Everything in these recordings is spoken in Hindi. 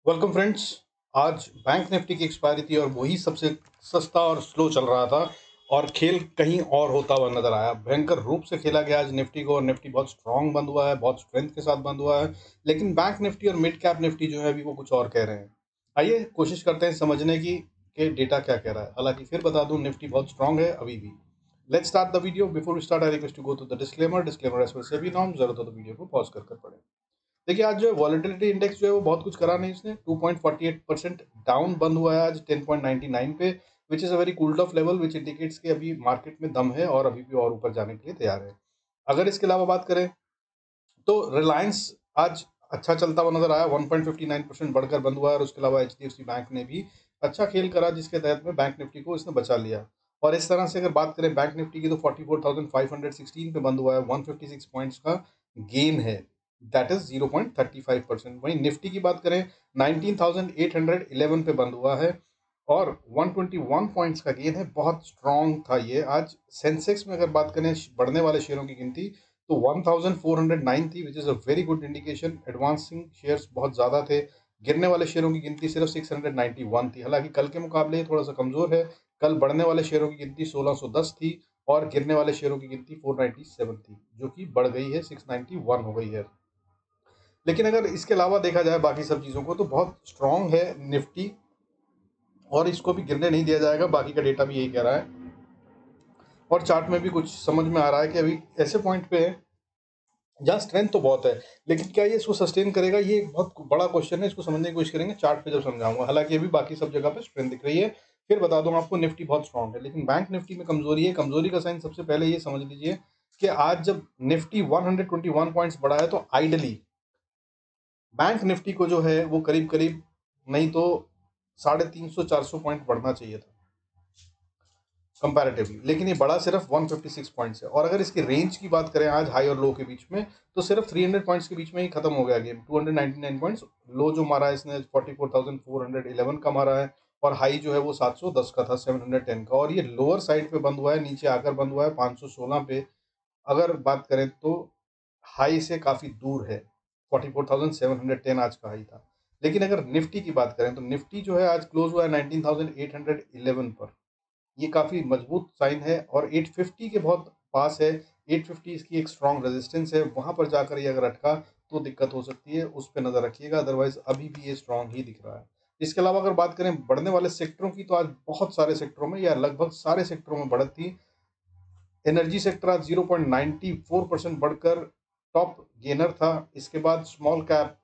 Welcome friends. आज बैंक निफ्टी की एक्सपायरी थी और वही सबसे सस्ता और स्लो चल रहा था और खेल कहीं और होता हुआ नजर आया। भयंकर रूप से खेला गया आज निफ्टी को और निफ्टी बहुत स्ट्रांग बंद हुआ है, बहुत स्ट्रेंथ के साथ बंद हुआ है। लेकिन बैंक निफ्टी और मिड कैप निफ्टी जो है अभी वो कुछ और कह रहे हैं। आइए कोशिश करते हैं समझने की कि डेटा क्या कह रहा है। हालांकि फिर बता दूं, निफ्टी बहुत स्ट्रांग है अभी भी। Let's start the video. Before we start I request to go to the disclaimer as per SEBI norm. जरूरत हो तो वीडियो को पॉज कर पढ़ें। देखिए, आज जो है वॉलेटिलिटी इंडेक्स जो है वो बहुत कुछ करा नहीं इसने। 2.48% डाउन बंद हुआ है आज 10.99 पे, which is a very cooled of level, which indicates कि अभी मार्केट में दम है और अभी भी और ऊपर जाने के लिए तैयार है। अगर इसके अलावा बात करें तो रिलायंस आज अच्छा चलता हुआ नजर आया, 1.59% बढ़कर बंद हुआ है। और उसके अलावा एचडीएफसी बैंक ने भी अच्छा खेल करा, जिसके तहत में बैंक निफ्टी को इसने बचा लिया। और इस तरह से अगर बात करें बैंक निफ्टी की तो 44,516 पे बंद हुआ है, 156 पॉइंट्स का गेन है, दैट इज 0.35%। वहीं निफ्टी की बात करें 19,811 पे बंद हुआ है और 121 पॉइंट्स का गेन है, बहुत स्ट्रांग था ये। आज सेंसेक्स में अगर बात करें बढ़ने वाले शेयरों की गिनती तो 1409 थी, which is a very good indication. Advancing shares बहुत ज़्यादा थे। गिरने वाले शेयरों की गिनती सिर्फ 691 थी। हालांकि कल के मुकाबले ये थोड़ा सा कमज़ोर है। कल बढ़ने वाले शेयरों की गिनती 1610 थी और गिरने वाले शेयरों की गिनती 497 थी, जो कि बढ़ गई है, 691 हो गई है। लेकिन अगर इसके अलावा देखा जाए बाकी सब चीज़ों को तो बहुत स्ट्रांग है निफ्टी और इसको भी गिरने नहीं दिया जाएगा। बाकी का डेटा भी यही कह रहा है और चार्ट में भी कुछ समझ में आ रहा है कि अभी ऐसे पॉइंट पे है जहाँ स्ट्रेंथ तो बहुत है, लेकिन क्या ये इसको सस्टेन करेगा, ये एक बहुत बड़ा क्वेश्चन है। इसको समझने की कोशिश करेंगे, चार्ट पे जब समझाऊंगा। हालांकि अभी बाकी सब जगह पे स्ट्रेंथ दिख रही है। फिर बता दूं आपको, निफ्टी बहुत स्ट्रांग है लेकिन बैंक निफ्टी में कमजोरी है। कमजोरी का साइन सबसे पहले ये समझ लीजिए कि आज जब निफ्टी 121 पॉइंट्स बढ़ा है तो आइडली बैंक निफ्टी को जो है वो करीब करीब नहीं तो 350-400 पॉइंट बढ़ना चाहिए था कंपैरेटिवली, लेकिन ये बड़ा सिर्फ 156 पॉइंट्स है। और अगर इसकी रेंज की बात करें आज हाई और लो के बीच में तो सिर्फ 300 पॉइंट्स के बीच में ही खत्म हो गया गेम। 299 पॉइंट्स लो जो मारा है इसने 44,411 का मारा है और हाई जो है वो 710 का था, 710 का। और ये लोअर साइड पे बंद हुआ है, नीचे आकर बंद हुआ है 516 पे। अगर बात करें तो हाई से काफी दूर है, 44,710 आज का हाई था। लेकिन अगर निफ्टी की बात करें तो निफ्टी जो है आज क्लोज हुआ है 19,811 पर। ये काफ़ी मजबूत साइन है और 850 के बहुत पास है। 850 इसकी एक स्ट्रॉन्ग रेजिस्टेंस है, वहां पर जाकर ये अगर अटका तो दिक्कत हो सकती है, उस पर नज़र रखिएगा। अदरवाइज अभी भी ये स्ट्रॉन्ग ही दिख रहा है। इसके अलावा अगर बात करें बढ़ने वाले सेक्टरों की तो आज बहुत सारे सेक्टरों में या लगभग सारे सेक्टरों में बढ़त थी। एनर्जी सेक्टर आज 0.94% बढ़कर टॉप गेनर था। इसके बाद small cap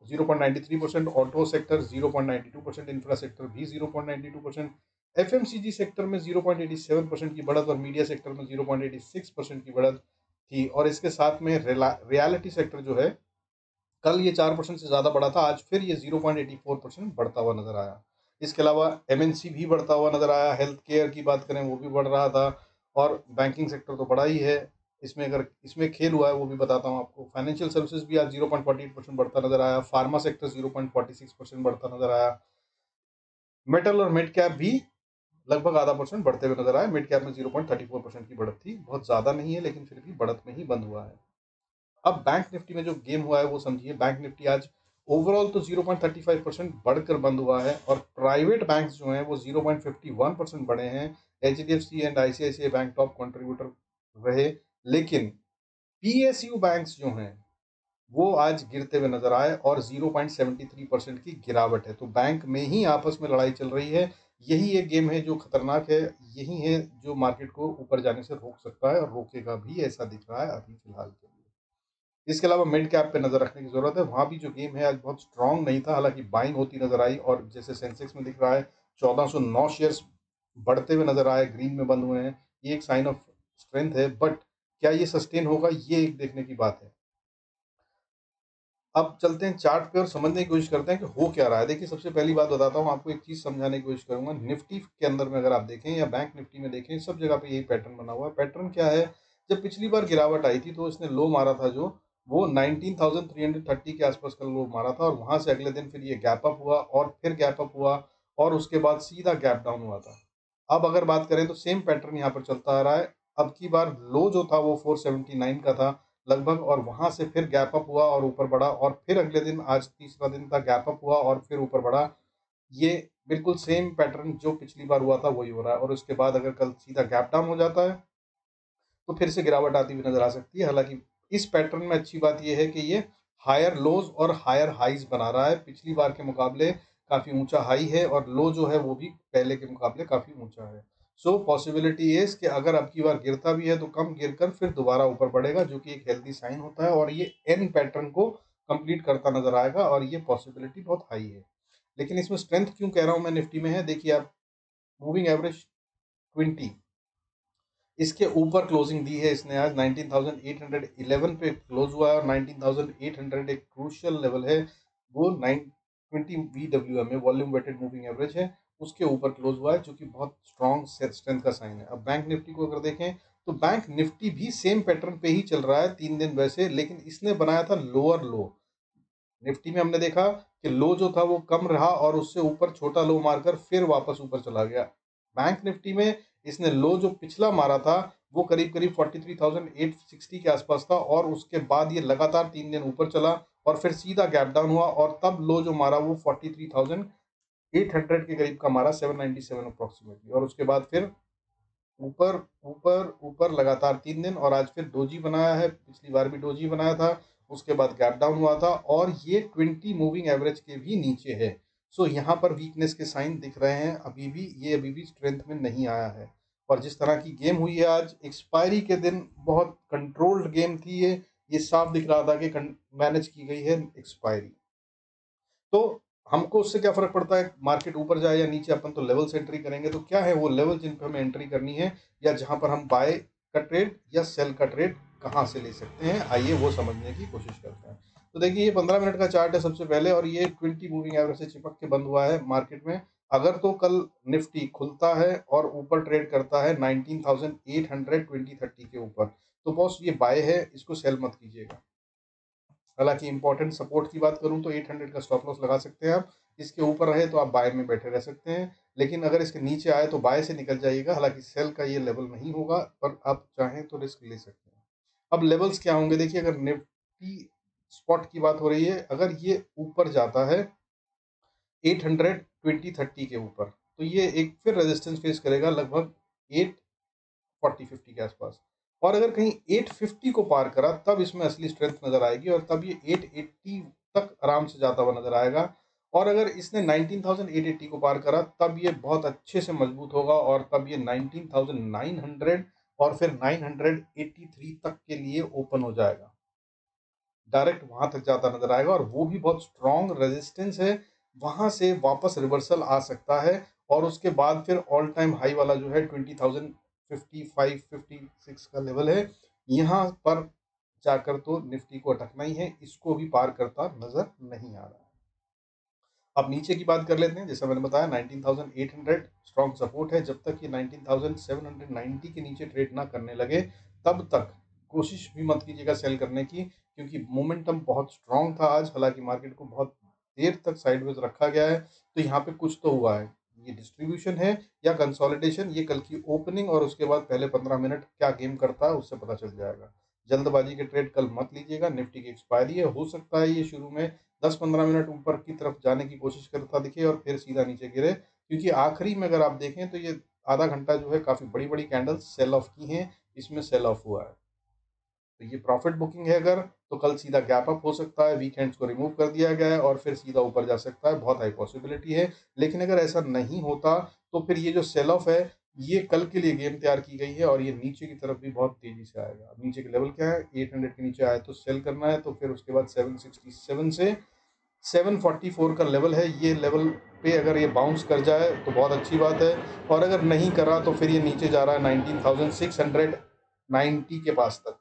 0.93%, auto sector 0.92%, infra sector भी 0.92%, एफएमसीजी सेक्टर में 0.87% की बढ़त और मीडिया सेक्टर में 0.86% की बढ़त थी। और इसके साथ में रियलिटी सेक्टर जो है, कल ये 4% से ज़्यादा बढ़ा था, आज फिर ये 0.84% बढ़ता हुआ नजर आया। इसके अलावा एमएनसी भी बढ़ता हुआ नजर आया। हेल्थ केयर की बात करें वो भी बढ़ रहा था और बैंकिंग सेक्टर तो बड़ा ही है। इसमें अगर इसमें खेल हुआ है वो भी बताता हूँ आपको। फाइनेंशियल सर्विसेज भी आज 0.48% बढ़ता नजर आया। फार्मा सेक्टर 0.46% बढ़ता नजर आया। मेटल और मिड कैप भी लगभग आधा परसेंट बढ़ते हुए नजर आया। मिड कैप में 0.34% की बढ़त थी, बहुत ज्यादा नहीं है लेकिन फिर भी बढ़त में ही बंद हुआ है। अब बैंक निफ्टी में जो गेम हुआ है वो समझिए। बैंक निफ्टी आज ओवरऑल तो 0.35% बढ़कर बंद हुआ है और प्राइवेट बैंक्स जो हैं वो 0.51% बढ़े हैं। HDFC and ICICI bank top contributor रहे, लेकिन पीएसयू बैंक्स जो हैं वो आज गिरते हुए नजर आए और 0.73% की गिरावट है। तो बैंक में ही आपस में लड़ाई चल रही है। यही एक गेम है जो खतरनाक है, यही है जो मार्केट को ऊपर जाने से रोक सकता है और रोकेगा भी, ऐसा दिख रहा है अभी फिलहाल के लिए। इसके अलावा मिड कैप पे नजर रखने की जरूरत है, वहां भी जो गेम है आज बहुत स्ट्रांग नहीं था। हालांकि बाइंग होती नजर आई और जैसे सेंसेक्स में दिख रहा है 1409 शेयर्स बढ़ते हुए नजर आए, ग्रीन में बंद हुए हैं, ये एक साइन ऑफ स्ट्रेंथ है। बट क्या ये सस्टेन होगा, ये एक देखने की बात है। अब चलते हैं चार्ट पे और समझने की कोशिश करते हैं कि हो क्या रहा है। देखिए, सबसे पहली बात बताता हूँ आपको, एक चीज समझाने की कोशिश करूंगा। निफ्टी के अंदर में अगर आप देखें या बैंक निफ्टी में देखें, सब जगह पे यही पैटर्न बना हुआ है। पैटर्न क्या है, जब पिछली बार गिरावट आई थी तो इसने लो मारा था जो वो 19,330 के आसपास का लो मारा था और वहां से अगले दिन फिर ये गैप अप हुआ और फिर गैप अप हुआ और उसके बाद सीधा गैप डाउन हुआ था। अब अगर बात करें तो सेम पैटर्न यहाँ पर चलता आ रहा है। अब की बार लो जो था वो 479 का था, लगभग, और वहां से फिर गैप अप हुआ और ऊपर बढ़ा, और फिर अगले दिन आज तीसरा दिन था, गैप अप हुआ और फिर ऊपर बढ़ा। ये बिल्कुल सेम पैटर्न जो पिछली बार हुआ था वही हो रहा है, और उसके बाद अगर कल सीधा गैप डाउन हो जाता है तो फिर से गिरावट आती हुई नजर आ सकती है। हालांकि इस पैटर्न में अच्छी बात यह है कि ये हायर लोज और हायर हाईज बना रहा है, पिछली बार के मुकाबले काफी ऊंचा हाई है, और लो जो है वो भी पहले के मुकाबले काफी ऊंचा है। सो पॉसिबिलिटी इज कि अगर अब की बार गिरता भी है तो कम गिरकर फिर दोबारा ऊपर बढ़ेगा, जो कि एक हेल्दी साइन होता है, और ये एन पैटर्न को कंप्लीट करता नजर आएगा, और ये पॉसिबिलिटी बहुत हाई है। लेकिन इसमें स्ट्रेंथ क्यों कह रहा हूं मैं निफ्टी में है, देखिए आप, मूविंग एवरेज 20, इसके ऊपर क्लोजिंग दी है इसने आज 19,811 पे क्लोज हुआ है, और 19,800 एक क्रूशियल लेवल है, वो 920 VWM में वॉल्यूम वेटेड मूविंग एवरेज है, उसके ऊपर क्लोज हुआ है, जो कि बहुत स्ट्रॉन्ग स्ट्रेंथ का साइन है। अब बैंक निफ्टी को अगर देखें तो बैंक निफ्टी भी सेम पैटर्न पे ही चल रहा है 3 दिन वैसे, लेकिन इसने बनाया था लोअर लो। निफ्टी में हमने देखा कि लो जो था वो कम रहा और उससे ऊपर छोटा लो मारकर फिर वापस ऊपर चला गया। बैंक निफ्टी में इसने लो जो पिछला मारा था वो करीब करीब 43,860 के आसपास था, और उसके बाद ये लगातार 3 दिन ऊपर चला और फिर सीधा गैप डाउन हुआ, और तब लो जो मारा वो 43,800 के करीब का मारा, 797 अप्रोक्सीमेटली, और उसके बाद फिर ऊपर ऊपर ऊपर लगातार 3 दिन, और आज फिर डोजी बनाया है, पिछली बार भी डोजी बनाया था, उसके बाद गैप डाउन हुआ था, और ये 20 मूविंग एवरेज के भी नीचे है। सो यहाँ पर वीकनेस के साइन दिख रहे हैं, अभी भी ये अभी भी स्ट्रेंथ में नहीं आया है। और जिस तरह की गेम हुई है आज एक्सपायरी के दिन, बहुत कंट्रोल्ड गेम थी ये साफ दिख रहा था कि मैनेज की गई है एक्सपायरी। तो हमको उससे क्या फर्क पड़ता है मार्केट ऊपर जाए या नीचे, अपन तो लेवल से एंट्री करेंगे। तो क्या है वो लेवल जिन पे हमें एंट्री करनी है, या जहां पर हम बाय का ट्रेड या सेल का ट्रेड कहाँ से ले सकते हैं, आइए वो समझने की कोशिश करते हैं। तो देखिए ये 15 मिनट का चार्ट है सबसे पहले, और ये 20 मूविंग एवरेज से चिपक के बंद हुआ है मार्केट में। अगर तो कल निफ्टी खुलता है और ऊपर ट्रेड करता है 19,820-30 के ऊपर, तो बॉस ये बाय है, इसको सेल मत कीजिएगा। हालांकि इंपॉर्टेंट सपोर्ट की बात करूं तो 800 का स्टॉप लॉस लगा सकते हैं आप, इसके ऊपर रहे तो आप बाय में बैठे रह सकते हैं, लेकिन अगर इसके नीचे आए तो बाय से निकल जाइएगा। हालांकि सेल का ये लेवल नहीं होगा, पर आप चाहें तो रिस्क ले सकते हैं। अब लेवल्स क्या होंगे, देखिए अगर निफ्टी स्पॉट की बात हो रही है, अगर ये ऊपर जाता है 820-30 के ऊपर, तो ये एक फिर रेजिस्टेंस फेस करेगा लगभग 840-50 के आसपास, और अगर कहीं 850 को पार करा तब इसमें असली स्ट्रेंथ नजर आएगी, और तब ये 880 तक आराम से जाता हुआ नजर आएगा। और अगर इसने 19,880 को पार करा तब ये बहुत अच्छे से मजबूत होगा, और तब ये 19,900 और फिर 983 तक के लिए ओपन हो जाएगा, डायरेक्ट वहां तक जाता नजर आएगा, और वो भी बहुत स्ट्रॉन्ग रेजिस्टेंस है, वहां से वापस रिवर्सल आ सकता है। और उसके बाद फिर ऑल टाइम हाई वाला जो है 20,055-56 का लेवल है, यहाँ पर जाकर तो निफ्टी को अटकना ही है, इसको भी पार करता नजर नहीं आ रहा है। अब नीचे की बात कर लेते हैं, जैसा मैंने बताया 19,800 स्ट्रॉन्ग सपोर्ट है, जब तक ये 19,790 के नीचे ट्रेड ना करने लगे तब तक कोशिश भी मत कीजिएगा सेल करने की, क्योंकि मोमेंटम बहुत स्ट्रॉन्ग था आज। हालांकि मार्केट को बहुत देर तक साइडवेज रखा गया है, तो यहाँ पे कुछ तो हुआ है, ये डिस्ट्रीब्यूशन है या कंसोलिडेशन, ये कल की ओपनिंग और उसके बाद पहले 15 मिनट क्या गेम करता है उससे पता चल जाएगा। जल्दबाजी के ट्रेड कल मत लीजिएगा, निफ्टी की एक्सपायरी है, हो सकता है ये शुरू में 10-15 मिनट ऊपर की तरफ जाने की कोशिश करता दिखे और फिर सीधा नीचे गिरे, क्योंकि आखिरी में अगर आप देखें तो ये आधा घंटा जो है काफी बड़ी बड़ी कैंडल्स सेल ऑफ की हैं, इसमें सेल ऑफ हुआ है। तो ये प्रॉफिट बुकिंग है अगर, तो कल सीधा गैप अप हो सकता है, वीकेंड्स को रिमूव कर दिया गया है और फिर सीधा ऊपर जा सकता है, बहुत हाई पॉसिबिलिटी है। लेकिन अगर ऐसा नहीं होता तो फिर ये जो सेल ऑफ है ये कल के लिए गेम तैयार की गई है, और ये नीचे की तरफ भी बहुत तेजी से आएगा। अब नीचे के लेवल क्या है, 800 के नीचे आए तो सेल करना है, तो फिर उसके बाद 767 से 744 का लेवल है, ये लेवल पे अगर ये बाउंस कर जाए तो बहुत अच्छी बात है, और अगर नहीं करा तो फिर ये नीचे जा रहा है 19,690 के पास तक।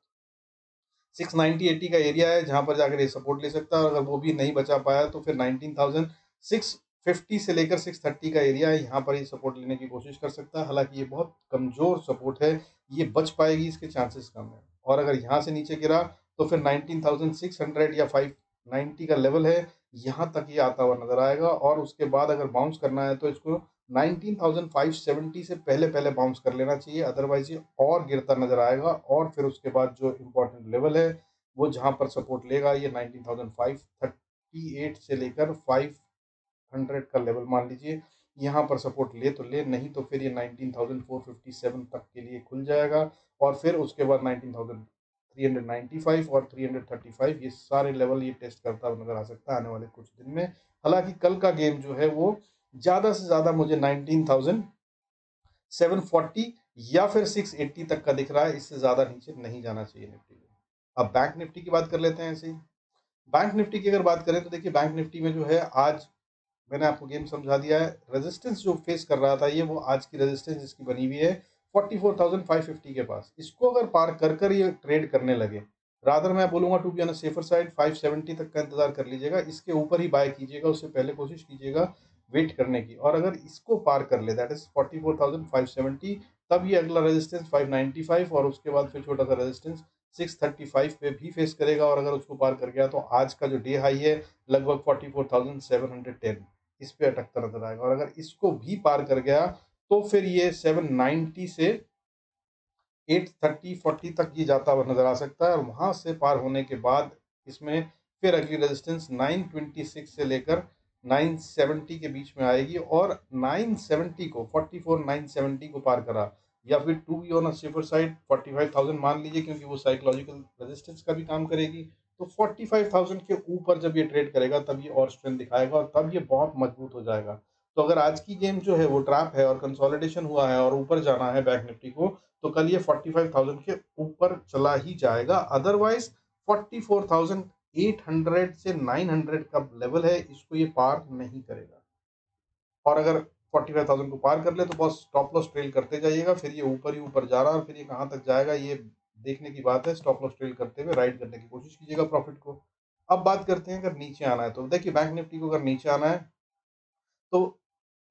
690-80 का एरिया है जहां पर जाकर ये सपोर्ट ले सकता है, और अगर वो भी नहीं बचा पाया तो फिर 19,650 से लेकर 630 का एरिया है, यहाँ पर ये सपोर्ट लेने की कोशिश कर सकता है। हालांकि ये बहुत कमजोर सपोर्ट है, ये बच पाएगी इसके चांसेस कम है। और अगर यहाँ से नीचे गिरा तो फिर 19,600 या 590 का लेवल है, यहाँ तक ये आता हुआ नजर आएगा, और उसके बाद अगर बाउंस करना है तो इसको 19,570 से पहले पहले बाउंस कर लेना चाहिए, अदरवाइज ये और गिरता नजर आएगा। और फिर उसके बाद जो इम्पोर्टेंट लेवल है वो जहाँ पर सपोर्ट लेगा ये 19,538 से लेकर 500 का लेवल मान लीजिए, यहाँ पर सपोर्ट ले तो ले, नहीं तो फिर ये 19,457 तक के लिए खुल जाएगा और फिर उसके बाद 19,395 और 335 ये सारे लेवल ये टेस्ट करता हुआ नजर आ सकता है आने वाले कुछ दिन में। हालांकि कल का गेम जो है वो ज़्यादा से ज़्यादा मुझे 19,740 या फिर 680 तक का दिख रहा है, इससे ज़्यादा नीचे नहीं जाना चाहिए निफ्टी को। अब बैंक निफ्टी की बात कर लेते हैं ऐसे ही। बैंक निफ्टी की अगर बात करें तो देखिए बैंक निफ्टी में जो है आज मैंने आपको गेम समझा दिया है। रेजिस्टेंस जो फेस कर रहा था ये वो आज की रेजिस्टेंस इसकी बनी हुई है 44,550 के पास। इसको अगर पार कर कर ये ट्रेड करने लगे, रादर मैं बोलूंगा to be on safer side 570 तक का इंतजार कर लीजिएगा, इसके ऊपर ही बाय कीजिएगा, उससे पहले कोशिश कीजिएगा वेट करने की। और अगर इसको पार कर ले दैट इज 44,570, तब ये अगला रेजिस्टेंस 595 और उसके बाद फिर छोटा सा रेजिस्टेंस 635 पे भी फेस करेगा। और अगर उसको पार कर गया तो आज का जो डे हाई है लगभग 44,710 इस पे अटकता नजर आएगा। और अगर इसको भी पार कर गया तो फिर ये 790 से 830 40 तक ये जाता हुआ नजर आ सकता है। और वहां से पार होने के बाद इसमें फिर अगली रेजिस्टेंस 926 से लेकर 970 के बीच में आएगी। और 970 को 44,970 को पार करा या फिर to be on safer side 45,000 मान लीजिए, क्योंकि वो साइकोलॉजिकल रेजिस्टेंस का भी काम करेगी। तो 45,000 के ऊपर जब ये ट्रेड करेगा तब ये और स्ट्रेंथ दिखाएगा और तब ये बहुत मजबूत हो जाएगा। तो अगर आज की गेम जो है वो ट्रैप है और कंसोलिडेशन हुआ है और ऊपर जाना है बैंक निफ्टी को, तो कल ये 45,000 के ऊपर चला ही जाएगा। अदरवाइज 44,800 से 900 का लेवल है, इसको ये पार नहीं करेगा। और अगर 45,000 को पार कर ले तो बस स्टॉप लॉस ट्रेल करते जाइएगा, फिर ये ऊपर ही ऊपर जा रहा है और फिर ये कहाँ तक जाएगा ये देखने की बात है। स्टॉप लॉस ट्रेल करते हुए राइड करने की कोशिश कीजिएगा प्रॉफिट को। अब बात करते हैं अगर नीचे आना है तो देखिए बैंक निफ्टी को अगर नीचे आना है तो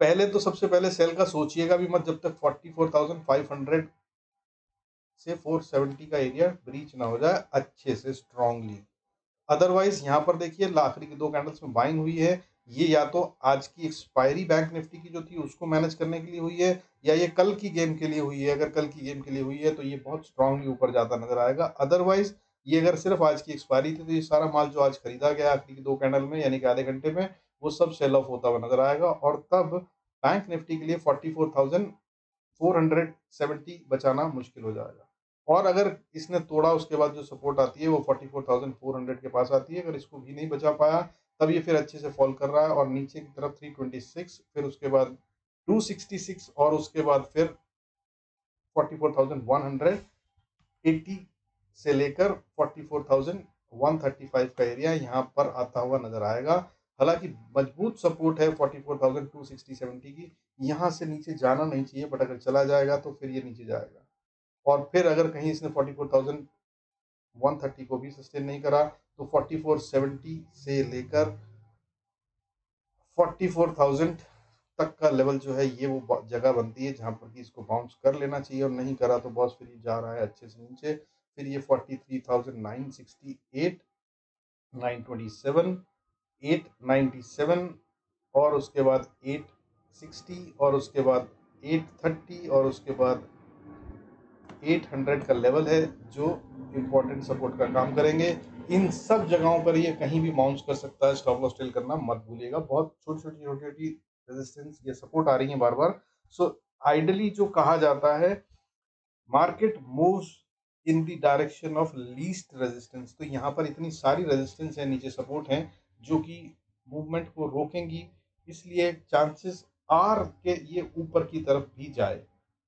पहले तो सबसे पहले सेल का सोचिएगा भी मत जब तक 44,500 से 470 का एरिया ब्रीच ना हो जाए अच्छे से स्ट्रांगली। अदरवाइज यहाँ पर देखिए आखिरी की दो कैंडल्स में बाइंग हुई है, ये या तो आज की एक्सपायरी बैंक निफ्टी की जो थी उसको मैनेज करने के लिए हुई है या ये कल की गेम के लिए हुई है। अगर कल की गेम के लिए हुई है तो ये बहुत स्ट्रांगली ऊपर जाता नजर आएगा। अदरवाइज ये अगर सिर्फ आज की एक्सपायरी थी तो ये सारा माल जो आज खरीदा गया आखिरी की दो कैंडल में यानी कि आधे घंटे में वो सब सेल ऑफ होता हुआ नजर आएगा। और तब बैंक निफ्टी के लिए 44,470 बचाना मुश्किल हो जाएगा। और अगर इसने तोड़ा उसके बाद जो सपोर्ट आती है वो 44,400 के पास आती है। अगर इसको भी नहीं बचा पाया तब ये फिर अच्छे से फॉल कर रहा है और नीचे की तरफ 326, फिर उसके बाद 266 और उसके बाद फिर 44,180 से लेकर 44,135 का एरिया यहाँ पर आता हुआ नजर आएगा। हालांकि मजबूत सपोर्ट है 44,260-70 की, यहाँ से नीचे जाना नहीं चाहिए, बट अगर चला जाएगा तो फिर ये नीचे जाएगा। और फिर अगर कहीं इसने 44,130 को भी सस्टेन नहीं करा तो 4470 से लेकर 44,000 तक का लेवल जो है ये वो जगह बनती है जहां पर कि इसको बाउंस कर लेना चाहिए। और नहीं करा तो बॉस फिर ये जा रहा है अच्छे से नीचे। फिर ये 43,968, 927, 897 और उसके बाद 860 और उसके बाद 830 और उसके बाद 800 का लेवल है जो इंपॉर्टेंट सपोर्ट का काम करेंगे। इन सब जगहों पर ये कहीं भी बाउंस कर सकता है, स्टॉप लॉस ट्रेल करना मत भूलिएगा। बहुत छोटी छोटी छोटी छोटी रेजिस्टेंस ये सपोर्ट आ रही है बार बार। सो आइडली जो कहा जाता है market moves in the direction of least resistance, तो यहाँ पर इतनी सारी रेजिस्टेंस है नीचे सपोर्ट हैं जो कि मूवमेंट को रोकेंगी, इसलिए चांसेस आर के ये ऊपर की तरफ भी जाए।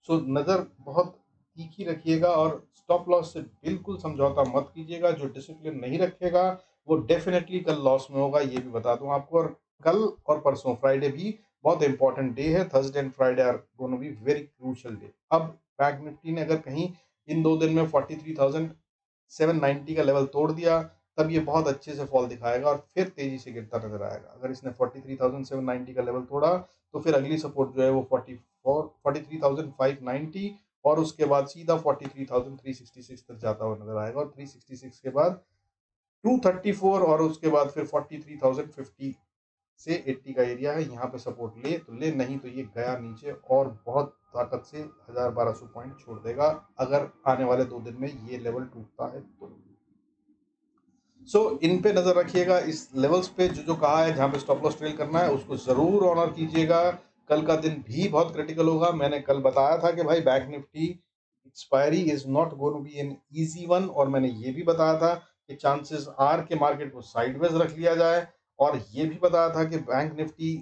सो नज़र बहुत तीखी रखिएगा और स्टॉप लॉस से बिल्कुल समझौता मत कीजिएगा। जो डिसिप्लिन नहीं रखेगा वो डेफिनेटली कल लॉस में होगा, ये भी बता दूं आपको। और कल और परसों फ्राइडे भी बहुत इंपॉर्टेंट डे है, Thursday and Friday are gonna be very crucial day. अब बैंक निफ्टी ने अगर कहीं इन दो दिन में 43,790 का लेवल तोड़ दिया तब ये बहुत अच्छे से फॉल दिखाएगा और फिर तेजी से गिरता नजर आएगा। अगर इसने 43,790 का लेवल तोड़ा तो फिर अगली सपोर्ट जो है वो 43,590 और उसके बाद सीधा 43,366 तक जाता हुआ नजर आएगा। और 366 के बाद 234 और उसके बाद फिर 43,050 से 80 का एरिया है, यहाँ पे सपोर्ट ले तो ले, नहीं तो ये गया नीचे और बहुत ताकत से 1,000-1,200 पॉइंट छोड़ देगा अगर आने वाले 2 दिन में ये लेवल टूटता है तो। सो इन पे नजर रखिएगा, इस लेवल्स पे जो जो कहा है जहां पे स्टॉप लॉस ट्रेल करना है उसको जरूर ऑनर कीजिएगा। कल का दिन भी बहुत क्रिटिकल होगा। मैंने कल बताया था कि भाई bank Nifty expiry is not going to be an easy one, और मैंने ये भी बताया था कि चांसेस आर के मार्केट को साइडवेज रख लिया जाए, और ये भी बताया था कि बैंक निफ्टी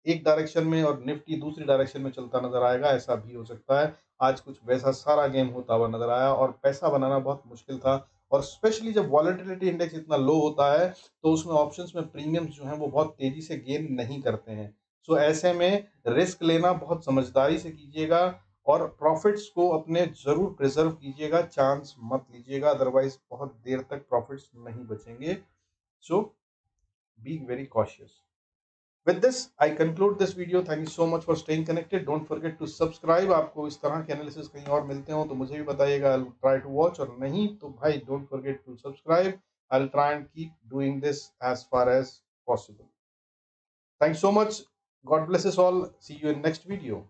एक डायरेक्शन में और निफ्टी दूसरी डायरेक्शन में चलता नजर आएगा, ऐसा भी हो सकता है। आज कुछ वैसा सारा गेम होता हुआ नजर आया और पैसा बनाना बहुत मुश्किल था, और स्पेशली जब वॉलेटिलिटी इंडेक्स इतना लो होता है तो उसमें ऑप्शंस में प्रीमियम्स जो हैं वो बहुत तेजी से गेन नहीं करते हैं। सो ऐसे में रिस्क लेना बहुत समझदारी से कीजिएगा, और प्रॉफिट्स को अपने जरूर प्रिजर्व कीजिएगा, चांस मत लीजिएगा, अदरवाइज बहुत देर तक प्रॉफिट्स नहीं बचेंगे। So be very cautious. With this, I conclude this video. Thank you so much for staying connected. Don't forget to subscribe. आपको इस तरह के एनालिसिस कहीं और मिलते हो तो मुझे भी बताइएगा, I'll try to watch, और नहीं तो भाई don't forget to subscribe. I'll try and keep doing this as far as possible. Thanks so much. God bless us all. See you in next video.